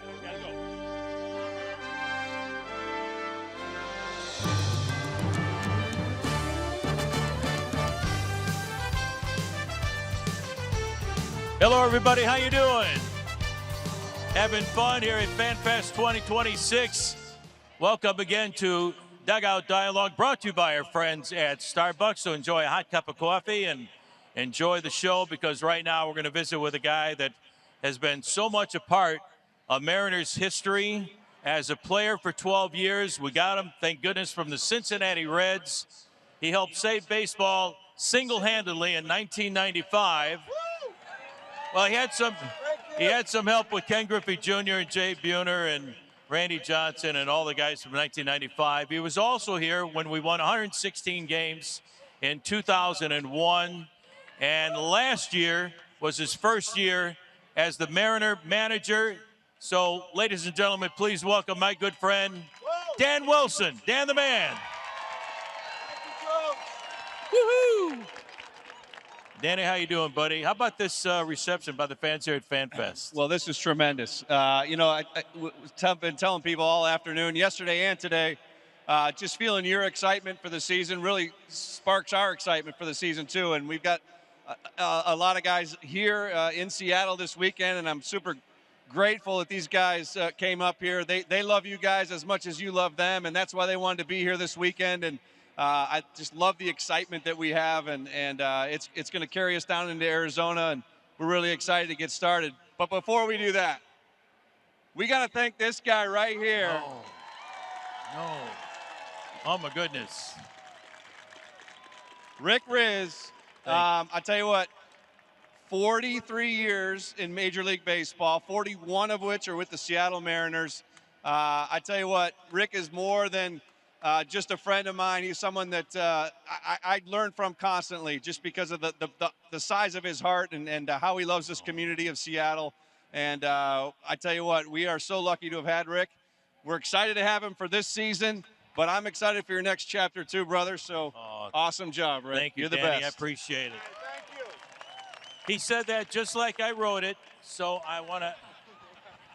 Gotta go. Hello, everybody. How you doing? Having fun here at FanFest 2026. Welcome again to Dugout Dialogue, brought to you by our friends at Starbucks. So enjoy a hot cup of coffee and enjoy the show, because right now we're going to visit with a guy that has been so much a part of Mariners history as a player for 12 years. We got him, thank goodness, from the Cincinnati Reds. He helped save baseball single-handedly in 1995. Well, he had some help with Ken Griffey Jr. and Jay Buhner and Randy Johnson and all the guys from 1995. He was also here when we won 116 games in 2001. And last year was his first year as the Mariner manager. So, ladies and gentlemen, please welcome my good friend, Dan Wilson. Dan the man. Woohoo! Danny, how you doing, buddy? How about this reception by the fans here at FanFest? Well, this is tremendous. I've been telling people all afternoon, yesterday and today, just feeling your excitement for the season really sparks our excitement for the season, too. And we've got a lot of guys here in Seattle this weekend, and I'm super grateful that these guys came up here. They love you guys as much as you love them, and that's why they wanted to be here this weekend. And I just love the excitement that we have, and it's going to carry us down into Arizona, and we're really excited to get started. But before we do that, we got to thank this guy right here. No. Oh, my goodness. Rick Riz. I tell you what, 43 years in Major League Baseball, 41 of which are with the Seattle Mariners. I tell you what, Rick is more than just a friend of mine. He's someone that I learn from constantly, just because of the size of his heart and how he loves this community of Seattle. And I tell you what, we are so lucky to have had Rick. We're excited to have him for this season, but I'm excited for your next chapter too, brother. So awesome job, Rick. Thank you, You're the Danny. best. I appreciate it. Thank you. He said that just like I wrote it, so I want to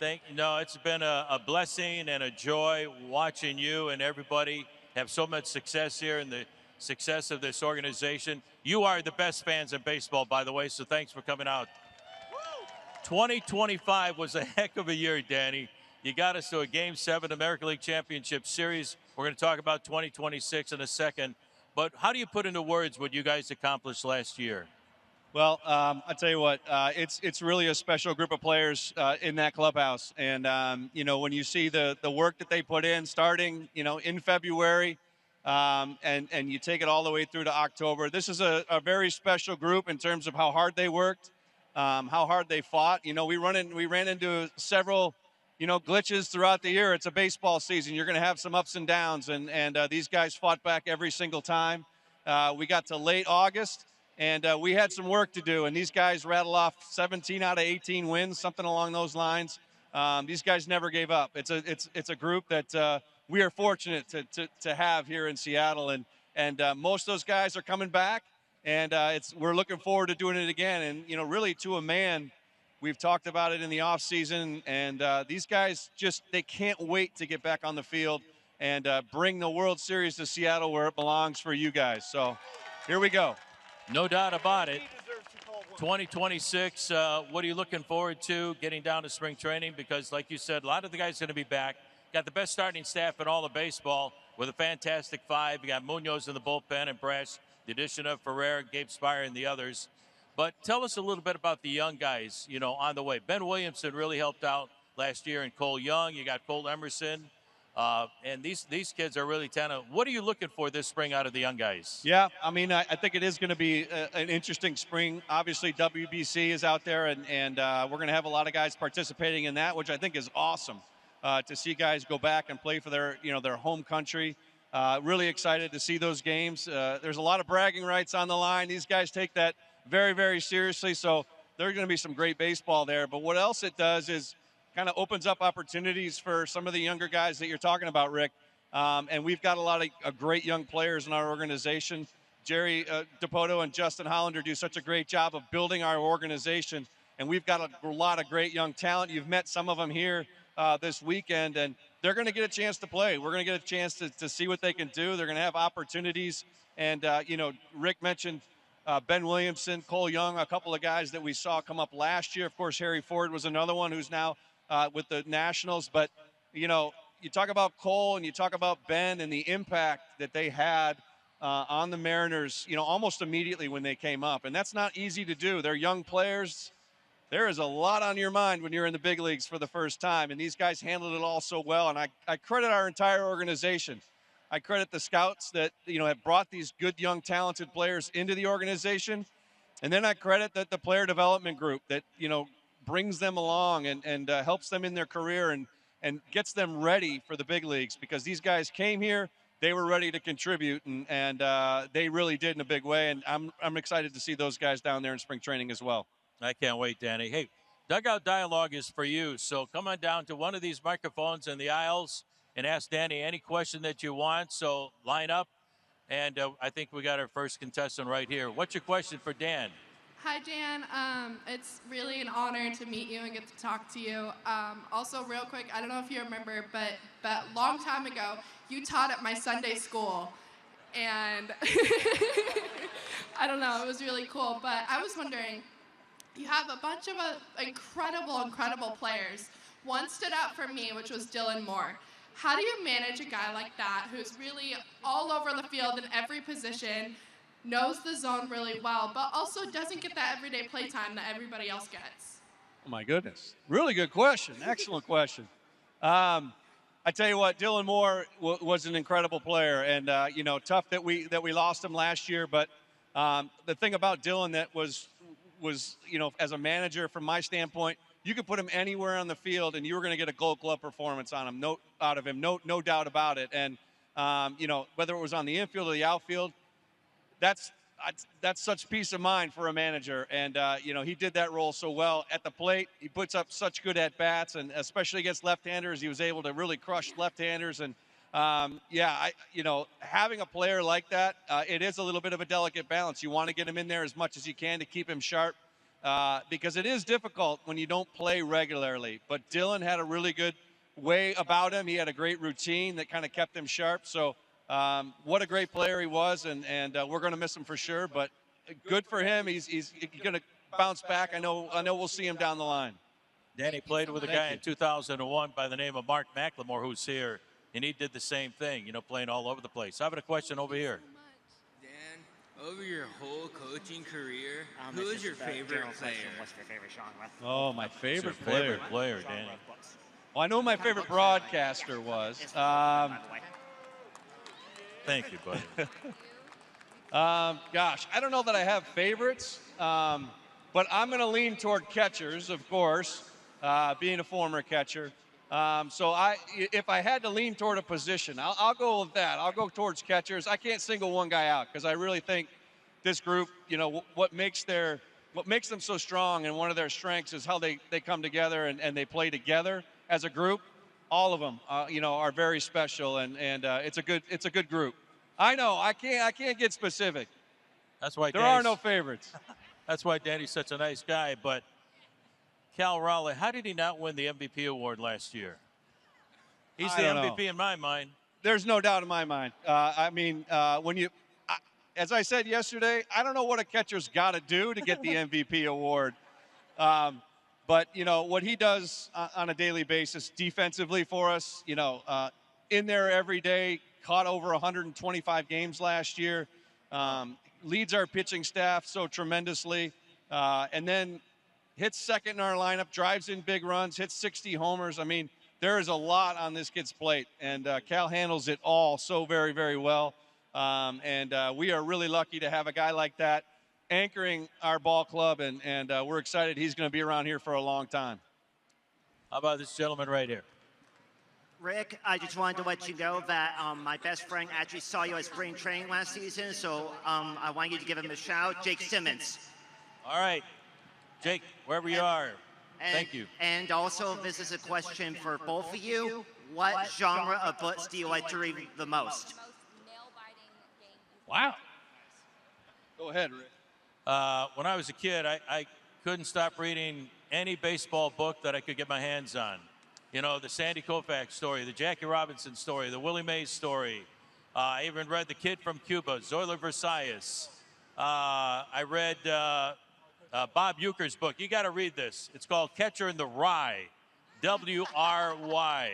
it's been a blessing and a joy watching you and everybody have so much success here and the success of this organization. You are the best fans in baseball, by the way, so thanks for coming out. 2025 was a heck of a year, Danny. You got us to a Game 7 American League Championship Series. We're going to talk about 2026 in a second. But how do you put into words what you guys accomplished last year? Well, I tell you what, it's really a special group of players in that clubhouse, and when you see the work that they put in, starting in February, and you take it all the way through to October. This is a very special group in terms of how hard they worked, how hard they fought. We ran into several glitches throughout the year. It's a baseball season. You're going to have some ups and downs, and these guys fought back every single time. We got to late August. And we had some work to do, and these guys rattled off 17 out of 18 wins, something along those lines. These guys never gave up. It's a group that we are fortunate to have here in Seattle, and most of those guys are coming back, and we're looking forward to doing it again. And really to a man, we've talked about it in the off season, and these guys they can't wait to get back on the field and bring the World Series to Seattle where it belongs for you guys. So here we go. No doubt about it. 2026, what are you looking forward to getting down to spring training? Because like you said, a lot of the guys are going to be back. Got the best starting staff in all of baseball with a fantastic five. You got Munoz in the bullpen and Brash, the addition of Ferrer, Gabe Spire, and the others. But tell us a little bit about the young guys, on the way. Ben Williamson really helped out last year, and Cole Young. You got Cole Emerson. And these kids are really talented. What are you looking for this spring out of the young guys? Yeah, I think it is going to be an interesting spring. Obviously, WBC is out there, and we're going to have a lot of guys participating in that, which I think is awesome to see guys go back and play for their home country. Really excited to see those games. There's a lot of bragging rights on the line. These guys take that very, very seriously, so there's going to be some great baseball there. But what else it does is kind of opens up opportunities for some of the younger guys that you're talking about, Rick. And we've got a lot of great young players in our organization. Jerry DePoto and Justin Hollander do such a great job of building our organization. And we've got a lot of great young talent. You've met some of them here this weekend, and they're going to get a chance to play. We're going to get a chance to see what they can do. They're going to have opportunities. And, Rick mentioned Ben Williamson, Cole Young, a couple of guys that we saw come up last year. Of course, Harry Ford was another one who's now with the Nationals. But, you talk about Cole and you talk about Ben and the impact that they had on the Mariners, almost immediately when they came up. And that's not easy to do. They're young players. There is a lot on your mind when you're in the big leagues for the first time. And these guys handled it all so well. And I credit our entire organization. I credit the scouts that, have brought these good, young, talented players into the organization. And then I credit the player development group that, brings them along and helps them in their career and gets them ready for the big leagues, because these guys came here, they were ready to contribute, and they really did in a big way. And I'm excited to see those guys down there in spring training as well. I can't wait, Danny. Hey, Dugout Dialogue is for you. So come on down to one of these microphones in the aisles and ask Danny any question that you want. So line up. And I think we got our first contestant right here. What's your question for Dan? Hi, Dan. It's really an honor to meet you and get to talk to you. Also, real quick, I don't know if you remember, but a long time ago, you taught at my Sunday school. And I don't know, it was really cool. But I was wondering, you have a bunch of incredible players. One stood out for me, which was Dylan Moore. How do you manage a guy like that who's really all over the field in every position, knows the zone really well, but also doesn't get that everyday play time that everybody else gets? Oh, my goodness. Really good question. Excellent question. I tell you what, Dylan Moore was an incredible player, and, tough that we lost him last year. But the thing about Dylan that was, as a manager, from my standpoint, you could put him anywhere on the field and you were going to get a Gold Glove performance out of him, no doubt about it. And, whether it was on the infield or the outfield, that's such peace of mind for a manager. And, he did that role so well. At the plate, he puts up such good at-bats, and especially against left-handers, he was able to really crush left-handers. And, having a player like that, it is a little bit of a delicate balance. You want to get him in there as much as you can to keep him sharp, because it is difficult when you don't play regularly. But Dylan had a really good way about him. He had a great routine that kind of kept him sharp. So what a great player he was, and we're going to miss him for sure. But good for him. He's going to bounce back. I know we'll see him down the line. Danny played with a guy in 2001 by the name of Mark McLemore, who's here, and he did the same thing, playing all over the place. I have a question over here. Dan, over your whole coaching career, who is your favorite player? What's your favorite genre? Oh, my favorite Favorite player, Danny. Well, I know my favorite broadcaster was. Thank you, buddy. Gosh, I don't know that I have favorites, but I'm going to lean toward catchers, of course, being a former catcher. So if I had to lean toward a position, I'll go with that. I'll go towards catchers. I can't single one guy out, because I really think this group, what makes them so strong, and one of their strengths is how they come together and they play together as a group. All of them, are very special, and it's a good group. I know I can't get specific. That's why there are no favorites. That's why Danny's such a nice guy. But Cal Raleigh, how did he not win the MVP award last year? He's the MVP in my mind. There's no doubt in my mind. As I said yesterday, I don't know what a catcher's got to do to get the MVP award. But, what he does on a daily basis defensively for us, in there every day, caught over 125 games last year, leads our pitching staff so tremendously, and then hits second in our lineup, drives in big runs, hits 60 homers. I mean, there is a lot on this kid's plate, and Cal handles it all so very, very well. And we are really lucky to have a guy like that anchoring our ball club, and we're excited he's going to be around here for a long time. How about this gentleman right here? Rick, I just wanted to let you know that my best friend actually saw you at spring training last season, so I want you to give him a shout. Jake Simmons. All right. Jake, wherever you are, thank you. And also, this is a question for both of you. What genre of books do you like to read the most? Wow. Go ahead, Rick. When I was a kid, I couldn't stop reading any baseball book that I could get my hands on. You know, the Sandy Koufax story, the Jackie Robinson story, the Willie Mays story. I even read The Kid from Cuba, Zoila Versailles. I read Bob Euchre's book. You got to read this. It's called Catcher in the Rye, W-R-Y.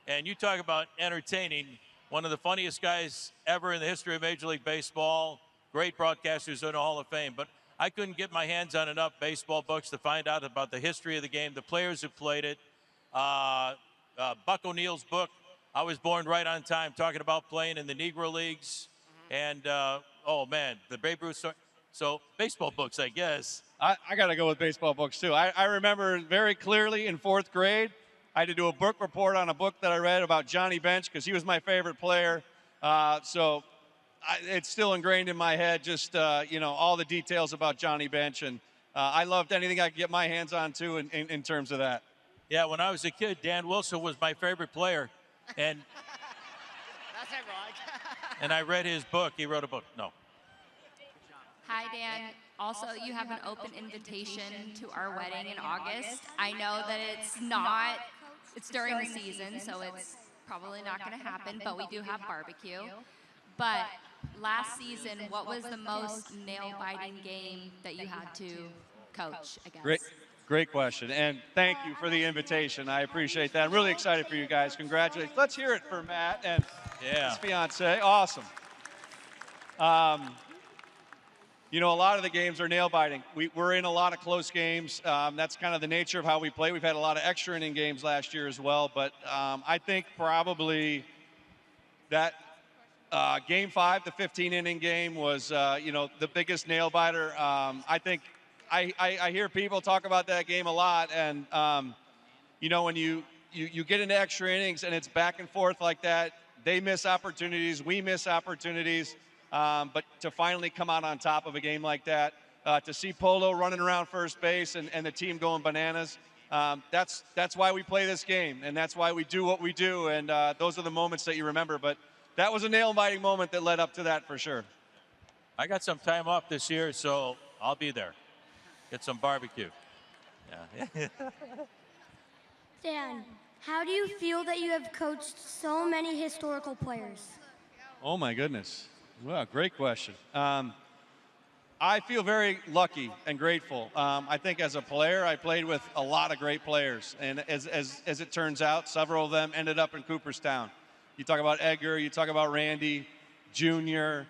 And you talk about entertaining, one of the funniest guys ever in the history of Major League Baseball, great broadcasters in the Hall of Fame. But I couldn't get my hands on enough baseball books to find out about the history of the game, the players who played it. Buck O'Neill's book, I Was Born Right on Time, talking about playing in the Negro Leagues. And, oh, man, the Babe Ruth story. So baseball books, I guess. I got to go with baseball books, too. I remember very clearly in 4th grade, I had to do a book report on a book that I read about Johnny Bench because he was my favorite player. It's still ingrained in my head, just, all the details about Johnny Bench. And I loved anything I could get my hands on, too, in terms of that. Yeah, when I was a kid, Dan Wilson was my favorite player. And That's ironic. and I read his book. He wrote a book. No. Hi, Dan. Also, you have an open invitation to our wedding in August. I know that it's during the season, so it's probably not going to happen, but we do have barbecue. But last season, what was the most nail-biting game that you had to coach against? Great question, and thank you for the invitation. I appreciate that. I'm really excited for you guys. Congratulations. Let's hear it for Matt and his fiance. Awesome. A lot of the games are nail-biting. We're in a lot of close games. That's kind of the nature of how we play. We've had a lot of extra inning games last year as well, but I think probably that Game 5, the 15-inning game, was, the biggest nail-biter. I think I hear people talk about that game a lot, and, when you get into extra innings and it's back and forth like that, they miss opportunities, we miss opportunities. But to finally come out on top of a game like that, to see Polo running around first base and the team going bananas, that's why we play this game, and that's why we do what we do, and those are the moments that you remember. But that was a nail-biting moment that led up to that for sure. I got some time off this year, so I'll be there. Get some barbecue. Yeah. Dan, how do you feel that you have coached so many historical players? Oh, my goodness. Well, great question. I feel very lucky and grateful. I think as a player, I played with a lot of great players. And as it turns out, several of them ended up in Cooperstown. You talk about Edgar, you talk about Randy, Junior,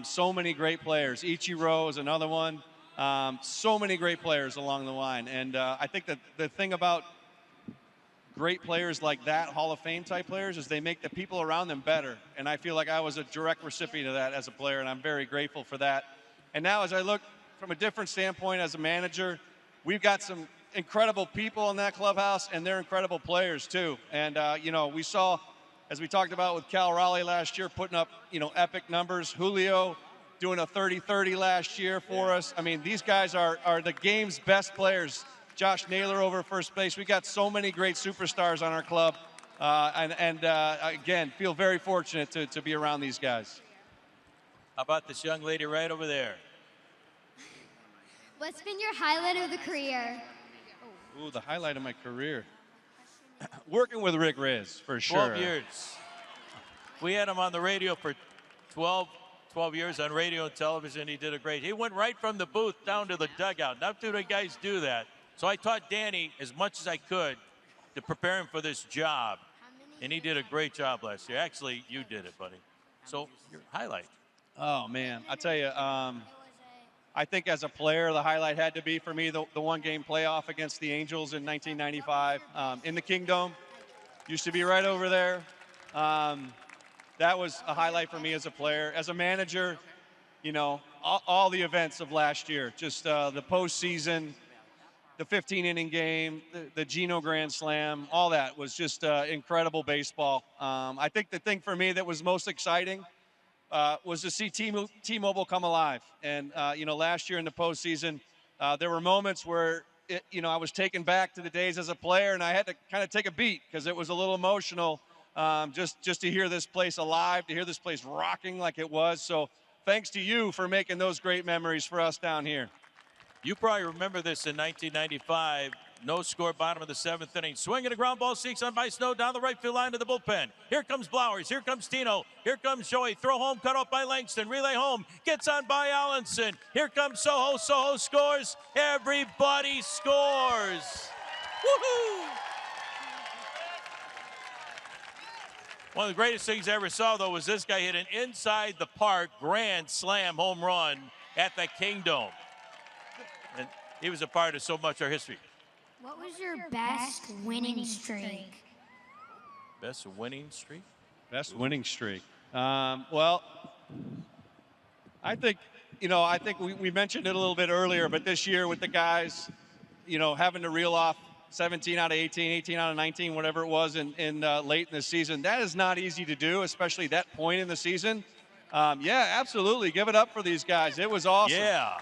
so many great players. Ichiro is another one. So many great players along the line. And I think that the thing about great players like that, Hall of Fame type players, is they make the people around them better. And I feel like I was a direct recipient of that as a player, and I'm very grateful for that. And now as I look from a different standpoint as a manager, we've got some incredible people in that clubhouse, and they're incredible players too. And, we saw, as we talked about with Cal Raleigh last year, putting up, epic numbers. Julio doing a 30-30 last year for us. I mean, these guys are the game's best players. Josh Naylor over first base. We got so many great superstars on our club, again, feel very fortunate to be around these guys. How about this young lady right over there? What's been your highlight of the career? Ooh, the highlight of my career. Working with Rick Riz, for sure. 12 years. We had him on the radio for 12 years on radio and television. He did he went right from the booth down to the dugout. Not too many guys do that. So I taught Danny as much as I could to prepare him for this job. And he did a great job last year. Actually, you did it, buddy. So your highlight. Oh, man. I tell you, I think as a player, the highlight had to be for me the one-game playoff against the Angels in 1995 in the Kingdome. Used to be right over there. That was a highlight for me as a player. As a manager, all the events of last year, just the postseason, the 15-inning game, the Geno Grand Slam, all that was just incredible baseball. I think the thing for me that was most exciting was to see T-Mobile come alive. And, last year in the postseason, there were moments where, I was taken back to the days as a player, and I had to kind of take a beat because it was a little emotional just to hear this place alive, to hear this place rocking like it was. So thanks to you for making those great memories for us down here. You probably remember this in 1995. No score, bottom of the 7th inning. Swinging a ground ball, seeks on by Snow down the right field line to the bullpen. Here comes Blowers. Here comes Tino. Here comes Joey. Throw home, cut off by Langston. Relay home. Gets on by Allenson. Here comes Soho. Soho scores. Everybody scores. Woohoo! One of the greatest things I ever saw, though, was this guy hit an inside the park grand slam home run at the Kingdome. And he was a part of so much of our history. What was your best winning streak? Best winning streak? Best winning streak. Well, I think we mentioned it a little bit earlier, but this year with the guys, having to reel off 17 out of 18, 18 out of 19, whatever it was in late in the season, that is not easy to do, especially that point in the season. Yeah, absolutely. Give it up for these guys. It was awesome. Yeah.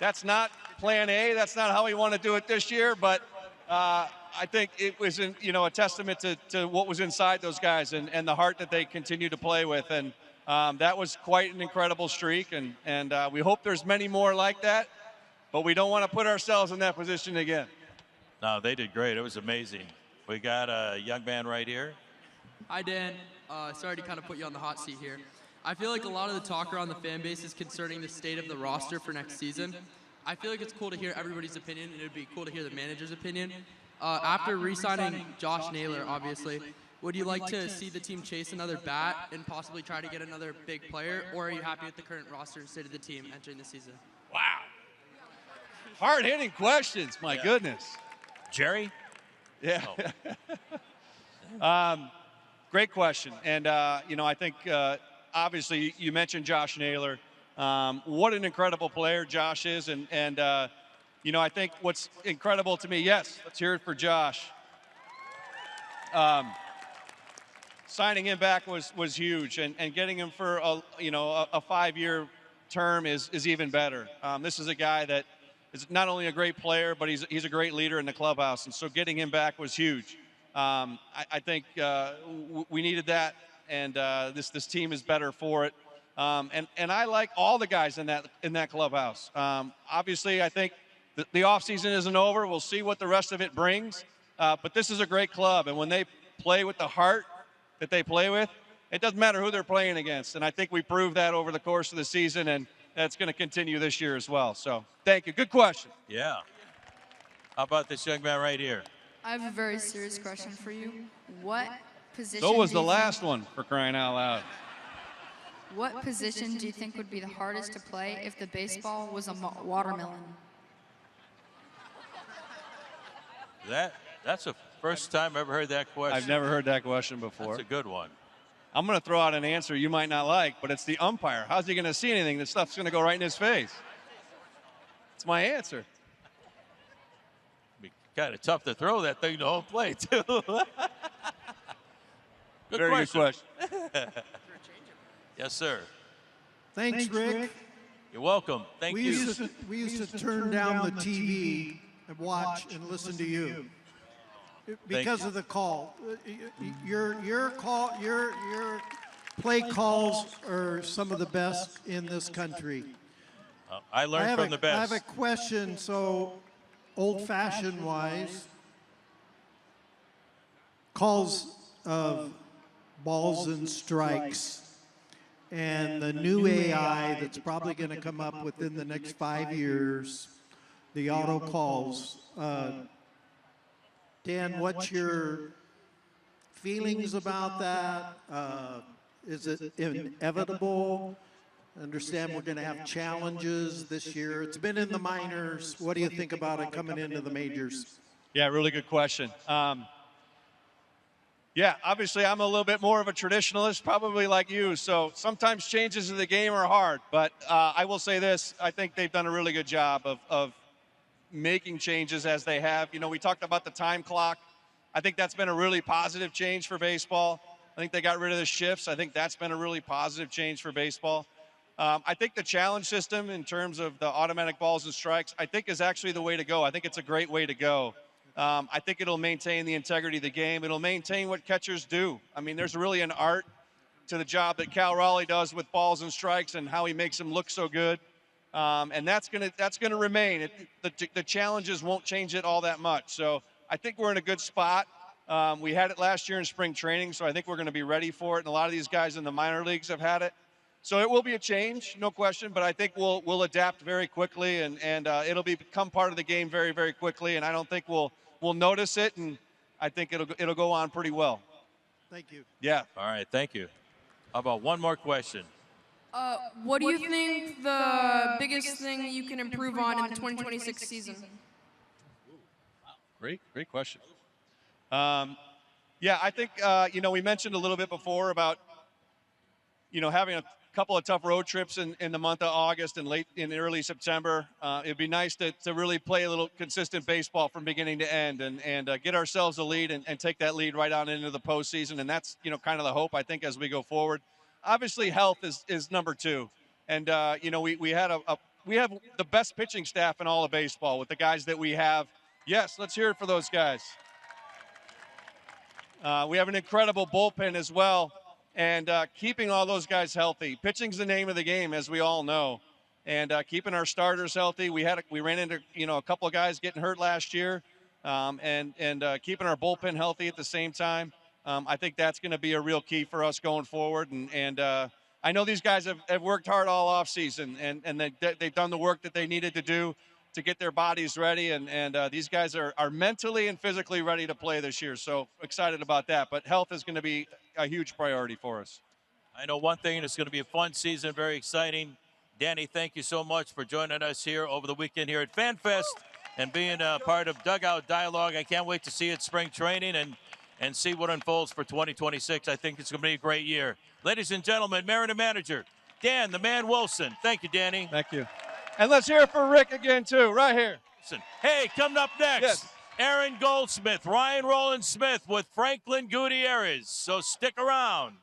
That's not plan A. That's not how we want to do it this year, but I think it was a testament to what was inside those guys and the heart that they continue to play with. And that was quite an incredible streak, and we hope there's many more like that, but we don't want to put ourselves in that position again. No, they did great. It was amazing. We got a young man right here. Hi, Dan. Sorry to kind of put you on the hot seat here. I feel like a lot of the talk around the fan base is concerning the state of the roster for next season. I feel like it's cool to hear everybody's opinion, and it would be cool to hear the manager's opinion. After re-signing Josh Naylor, obviously, would you like to see the team chase another bat and possibly try to get another big player, or are you happy with the current roster and state of the team entering the season? Wow. Hard-hitting questions, my goodness. Jerry? Yeah. Great question. And, I think, obviously, you mentioned Josh Naylor. What an incredible player Josh is. And I think what's incredible to me, yes, let's hear it for Josh. Signing him back was huge, and getting him for a 5-year term is even better. This is a guy that is not only a great player, but he's a great leader in the clubhouse, and so getting him back was huge. I think we needed that, and this team is better for it. And I like all the guys in that clubhouse. Obviously, I think the offseason isn't over. We'll see what the rest of it brings. But this is a great club, and when they play with the heart that they play with, it doesn't matter who they're playing against. And I think we proved that over the course of the season, and that's going to continue this year as well. So thank you. Good question. Yeah. How about this young man right here? I have a very serious question for you. What position? So was the last one, for crying out loud. What position do you think would be the hardest to play if the baseball was a watermelon? That's the first time I've ever heard that question. I've never heard that question before. That's a good one. I'm going to throw out an answer you might not like, but it's the umpire. How's he going to see anything? This stuff's going to go right in his face. It's my answer. It'd be kind of tough to throw that thing to home plate, too. Very good question. Yes, sir. Thanks, Rick. You're welcome. Thank you. We used to turn down the TV and watch and listen to you because of the call. Your play calls are some of the best in this country. I learned from the best. I have a question. So, old-fashioned wise, calls of balls and strikes, and the new AI that's probably going to come up within the next 5 years, the auto calls. Dan, what's your feelings about that? Is it inevitable? Understand we're going to have challenges this year. It's been in the minors. What do you think about it coming into the majors? Yeah, really good question. Yeah, obviously I'm a little bit more of a traditionalist, probably like you, so sometimes changes in the game are hard, but I will say this, I think they've done a really good job of making changes as they have. We talked about the time clock. I think that's been a really positive change for baseball. I think they got rid of the shifts. I think that's been a really positive change for baseball. I think the challenge system in terms of the automatic balls and strikes, I think is actually the way to go. I think it's a great way to go. I think it'll maintain the integrity of the game. It'll maintain what catchers do. I mean, there's really an art to the job that Cal Raleigh does with balls and strikes and how he makes them look so good. and that's gonna remain. The challenges won't change it all that much. So I think we're in a good spot. We had it last year in spring training, so I think we're going to be ready for it. And a lot of these guys in the minor leagues have had it. So it will be a change, no question, but I think we'll adapt very quickly, and it'll become part of the game very, very quickly. And I don't think we'll notice it, and I think it'll go on pretty well. Thank you. Yeah. All right, thank you. How about one more question? What do you think the biggest thing you can improve on in the 2026 season? Great question. Yeah, I think, we mentioned a little bit before about, having a couple of tough road trips in the month of August and late in early September. It'd be nice to really play a little consistent baseball from beginning to end and get ourselves a lead and take that lead right on into the postseason. And that's, kind of the hope, I think, as we go forward. Obviously, health is number two. And, we have the best pitching staff in all of baseball with the guys that we have. Yes, let's hear it for those guys. We have an incredible bullpen as well, and keeping all those guys healthy. Pitching's the name of the game, as we all know, and keeping our starters healthy. We ran into a couple of guys getting hurt last year, and keeping our bullpen healthy at the same time. I think that's going to be a real key for us going forward. And I know these guys have worked hard all off season, and they've done the work that they needed to do to get their bodies ready, and these guys are mentally and physically ready to play this year. So excited about that. But health is going to be a huge priority for us. I know one thing, it's going to be a fun season, very exciting. Danny, thank you so much for joining us here over the weekend here at FanFest and being a part of Dugout Dialogue. I can't wait to see it at spring training and see what unfolds for 2026. I think it's going to be a great year. Ladies and gentlemen, Mayor and Manager, Dan, the man Wilson. Thank you, Danny. Thank you. And let's hear it for Rick again, too, right here. Hey, coming up next, yes. Aaron Goldsmith, Ryan Roland Smith with Franklin Gutierrez. So stick around.